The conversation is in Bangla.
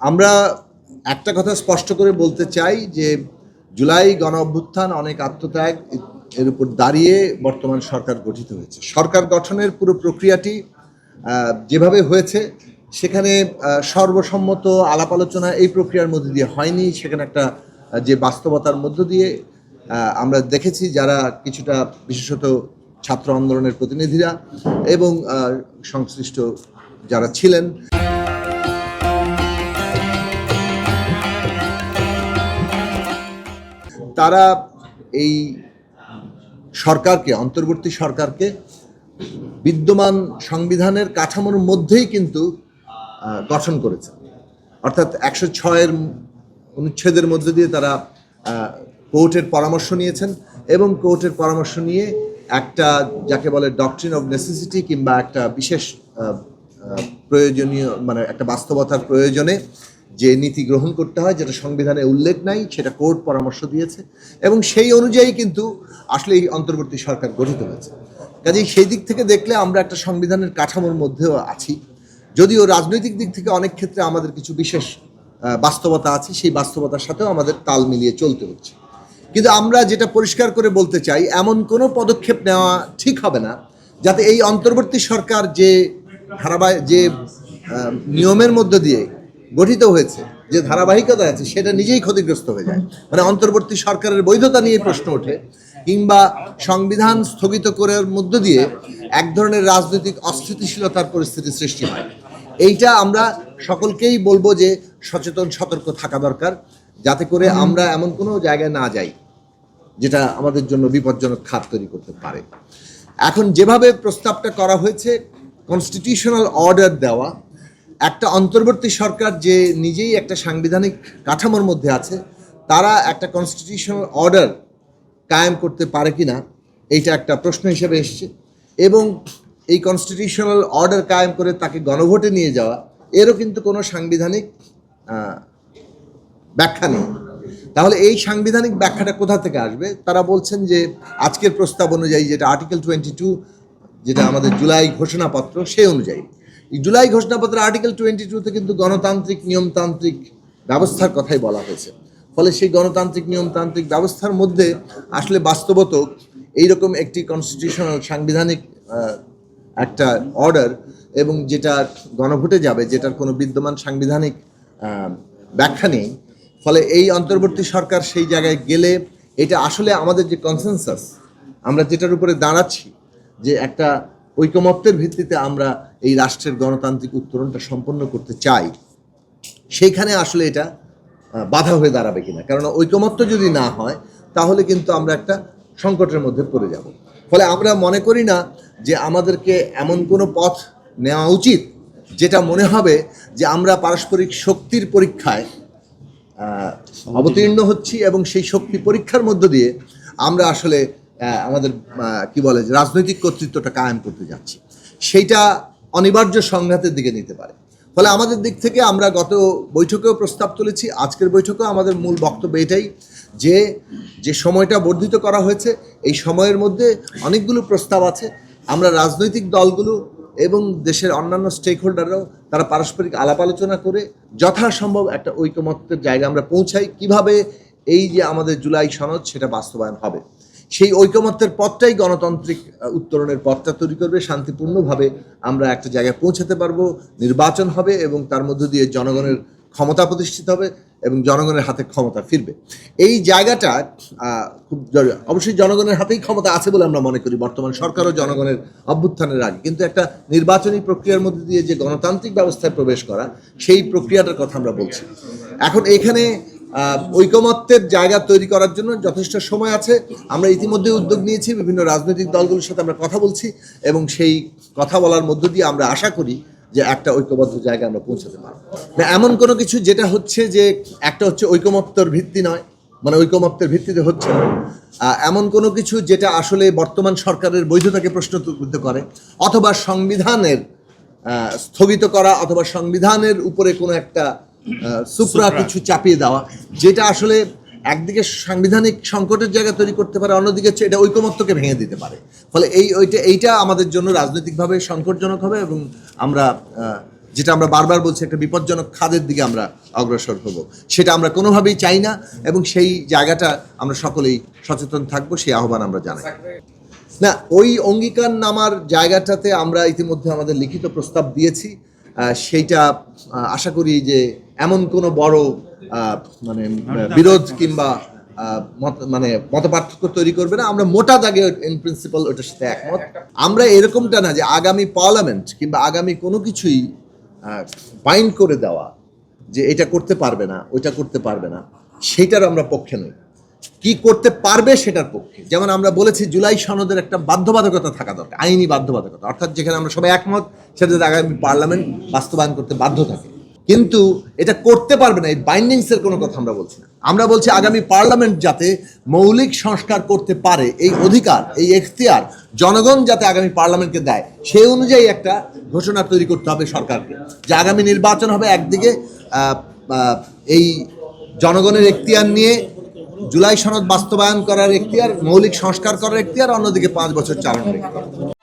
আমরা একটা কথা স্পষ্ট করে বলতে চাই যে জুলাই গণ অভ্যুত্থান অনেক আত্মত্যাগ এর উপর দাঁড়িয়ে বর্তমান সরকার গঠিত হয়েছে। সরকার গঠনের পুরো প্রক্রিয়াটি যেভাবে হয়েছে সেখানে সর্বসম্মত আলাপ আলোচনা এই প্রক্রিয়ার মধ্যে দিয়ে হয়নি। সেখানে একটা যে বাস্তবতার মধ্য দিয়ে আমরা দেখেছি যারা কিছুটা বিশেষত ছাত্র আন্দোলনের প্রতিনিধিরা এবং সংশ্লিষ্ট যারা ছিলেন তারা এই সরকারকে, অন্তর্বর্তী সরকারকে বিদ্যমান সংবিধানের কাঠামোর মধ্যেই কিন্তু গঠন করেছে। অর্থাৎ 106 অনুচ্ছেদের মধ্যে দিয়ে তারা কোর্টের পরামর্শ নিয়েছেন এবং কোর্টের পরামর্শ নিয়ে একটা যাকে বলে ডক্ট্রিন অফ নেসেসিটি কিংবা একটা বিশেষ প্রয়োজনীয় মানে একটা বাস্তবতার প্রয়োজনে যে নীতি গ্রহণ করতে হয় যেটা সংবিধানে উল্লেখ নাই সেটা কোর্ট পরামর্শ দিয়েছে এবং সেই অনুযায়ী কিন্তু আসলে এই অন্তর্বর্তী সরকার গঠিত হয়েছে। কাজেই সেই দিক থেকে দেখলে আমরা একটা সংবিধানের কাঠামোর মধ্যেও আছি, যদিও রাজনৈতিক দিক থেকে অনেক ক্ষেত্রে আমাদের কিছু বিশেষ বাস্তবতা আছে, সেই বাস্তবতার সাথেও আমাদের তাল মিলিয়ে চলতে হচ্ছে। কিন্তু আমরা যেটা পরিষ্কার করে বলতে চাই, এমন কোনো পদক্ষেপ নেওয়া ঠিক হবে না যাতে এই অন্তর্বর্তী সরকার যে নিয়মের মধ্য দিয়ে গঠিত হয়েছে, যে ধারাবাহিকতা আছে সেটা নিজেই ক্ষতিগ্রস্ত হয়ে যায়। মানে অন্তর্বর্তী সরকারের বৈধতা নিয়ে প্রশ্ন ওঠে কিংবা সংবিধান স্থগিত করার মধ্য দিয়ে এক ধরনের রাজনৈতিক অস্থিতিশীলতার পরিস্থিতি সৃষ্টি হয়। এইটা আমরা সকলকেই বলবো যে সচেতন সতর্ক থাকা দরকার, যাতে করে আমরা এমন কোনো জায়গায় না যাই যেটা আমাদের জন্য বিপজ্জনক খাত তৈরি করতে পারে। এখন যেভাবে প্রস্তাবটা করা হয়েছে, কনস্টিটিউশনাল অর্ডার দেওয়া, একটা অন্তর্বর্তী সরকার যে নিজেই একটা সাংবিধানিক কাঠামোর মধ্যে আছে, তারা একটা কনস্টিটিউশনাল অর্ডার কায়েম করতে পারে কিনা এইটা একটা প্রশ্ন হিসেবে এসছে। এবং এই কনস্টিটিউশনাল অর্ডার কায়েম করে তাকে গণভোটে নিয়ে যাওয়া, এরও কিন্তু কোনো সাংবিধানিক ব্যাখ্যা নেই। তাহলে এই সাংবিধানিক ব্যাখ্যাটা কোথা থেকে আসবে? তারা বলছেন যে আজকের প্রস্তাব অনুযায়ী, যেটা আর্টিকেল 22, যেটা আমাদের জুলাই ঘোষণাপত্র, সেই অনুযায়ী জুলাই ঘোষণাপত্রের আর্টিকেল 22-তে কিন্তু গণতান্ত্রিক নিয়মতান্ত্রিক ব্যবস্থার কথাই বলা হয়েছে। ফলে সেই গণতান্ত্রিক নিয়মতান্ত্রিক ব্যবস্থার মধ্যে আসলে বাস্তবত এইরকম একটি কনস্টিটিউশনাল সাংবিধানিক একটা অর্ডার এবং যেটা গণভোটে যাবে, যেটার কোনো বিদ্যমান সাংবিধানিক ব্যাখ্যা নেই। ফলে এই অন্তর্বর্তী সরকার সেই জায়গায় গেলে এটা আসলে আমাদের যে কনসেনসাস, আমরা যেটার উপরে দাঁড়াচ্ছি, যে একটা ঐকমত্যের ভিত্তিতে আমরা এই রাষ্ট্রের গণতান্ত্রিক উত্তরণটা সম্পন্ন করতে চাই, সেইখানে আসলে এটা বাধা হয়ে দাঁড়াবে কিনা। কারণ ঐকমত্য যদি না হয় তাহলে কিন্তু আমরা একটা সংকটের মধ্যে পড়ে যাব। ফলে আমরা মনে করি না যে আমাদেরকে এমন কোনো পথ নেওয়া উচিত যেটা মনে হবে যে আমরা পারস্পরিক শক্তির পরীক্ষায় অবতীর্ণ হচ্ছি এবং সেই শক্তি পরীক্ষার মধ্য দিয়ে আমরা আসলে আমাদের রাজনৈতিক কর্তৃত্বটা কায়েম করতে যাচ্ছি। সেইটা অনিবার্য সংঘাতের দিকে নিতে পারে। ফলে আমাদের দিক থেকে আমরা গত বৈঠকেও প্রস্তাব তুলেছি, আজকের বৈঠকেও আমাদের মূল বক্তব্য এটাই যে সময়টা বর্ধিত করা হয়েছে, এই সময়ের মধ্যে অনেকগুলো প্রস্তাব আছে। আমরা রাজনৈতিক দলগুলো এবং দেশের অন্যান্য স্টেক হোল্ডাররাও তারা পারস্পরিক আলাপ আলোচনা করে যথাসম্ভব একটা ঐকমত্যের জায়গা আমরা পৌঁছাই, কিভাবে এই যে আমাদের জুলাই সনদ সেটা বাস্তবায়ন হবে। সেই ঐকমত্যের পথটাই গণতান্ত্রিক উত্তরণের পথটা তৈরি করবে। শান্তিপূর্ণভাবে আমরা একটা জায়গায় পৌঁছাতে পারবো, নির্বাচন হবে এবং তার মধ্য দিয়ে জনগণের ক্ষমতা প্রতিষ্ঠিত হবে এবং জনগণের হাতে ক্ষমতা ফিরবে। এই জায়গাটা খুব অবশ্যই জনগণের হাতেই ক্ষমতা আছে বলে আমরা মনে করি। বর্তমান সরকারও জনগণের অভ্যুত্থানের আগে কিন্তু একটা নির্বাচনী প্রক্রিয়ার মধ্যে দিয়ে যে গণতান্ত্রিক ব্যবস্থায় প্রবেশ করা, সেই প্রক্রিয়াটার কথা আমরা বলছি। এখন এখানে ঐকমত্যের জায়গা তৈরি করার জন্য যথেষ্ট সময় আছে। আমরা ইতিমধ্যে উদ্যোগ নিয়েছি, বিভিন্ন রাজনৈতিক দলগুলোর সাথে আমরা কথা বলছি এবং সেই কথা বলার মধ্য দিয়ে আমরা আশা করি যে একটা ঐক্যবদ্ধ জায়গায় আমরা পৌঁছাতে পারব। না এমন কোনো কিছু যেটা হচ্ছে যে একটা হচ্ছে ঐকমত্যের ভিত্তি নয়, মানে ঐকমত্যের ভিত্তিতে হচ্ছে না, এমন কোনো কিছু যেটা আসলে বর্তমান সরকারের বৈধতাকে প্রশ্নবিদ্ধ করে, অথবা সংবিধানের স্থগিত করা, অথবা সংবিধানের উপরে কোনো একটা সুপ্রা কিছু চাপিয়ে দেওয়া, যেটা আসলে একদিকে সাংবিধানিক সংকটের জায়গা তৈরি করতে পারে, অন্যদিকে হচ্ছে এটা ঐকমত্যকে ভেঙে দিতে পারে। ফলে এইটা আমাদের জন্য রাজনৈতিকভাবে সংকটজনক হবে এবং আমরা যেটা আমরা বারবার বলছি একটা বিপজ্জনক খাদের দিকে আমরা অগ্রসর হব, সেটা আমরা কোনোভাবেই চাই না, এবং সেই জায়গাটা আমরা সকলেই সচেতন থাকবো, সেই আহ্বান আমরা জানাই। না, ওই অঙ্গীকার নামার জায়গাটাতে আমরা ইতিমধ্যে আমাদের লিখিত প্রস্তাব দিয়েছি। সেইটা আশা করি যে এমন কোনো বড় মানে বিরোধ কিংবা মতপার্থক্য তৈরি করবে না। আমরা মোটা দাগে ইন প্রিন্সিপাল ওটার সাথে একমত। আমরা এরকমটা না যে আগামী পার্লামেন্ট কিংবা আগামী কোনো কিছুই বাইন্ড করে দেওয়া যে এটা করতে পারবে না, ওইটা করতে পারবে না, সেটার আমরা পক্ষে নই। কি করতে পারবে সেটার পক্ষে। যেমন আমরা বলেছি জুলাই সনদের একটা বাধ্যবাধকতা থাকা দরকার, আইনি বাধ্যবাধকতা, অর্থাৎ যেখানে আমরা সবাই একমত সেটা আগামী পার্লামেন্ট বাস্তবায়ন করতে বাধ্য থাকে। কিন্তু এটা করতে পারবে না, এই বাইন্ডিংসের কোনো কথা আমরা বলছি না। আমরা বলছি আগামী পার্লামেন্ট যাতে মৌলিক সংস্কার করতে পারে, এই অধিকার, এই এখতিয়ার জনগণ যাতে আগামী পার্লামেন্টকে দেয়, সেই অনুযায়ী একটা ঘোষণা তৈরি করতে হবে সরকারকে, যে আগামী নির্বাচন হবে একদিকে এই জনগণের এখতিয়ার নিয়ে জুলাই সনদ বাস্তবায়ন করার এখতিয়ার, মৌলিক সংস্কার করার এখতিয়ার, অন্যদিকে 5 বছর চালানোর এখতিয়ার।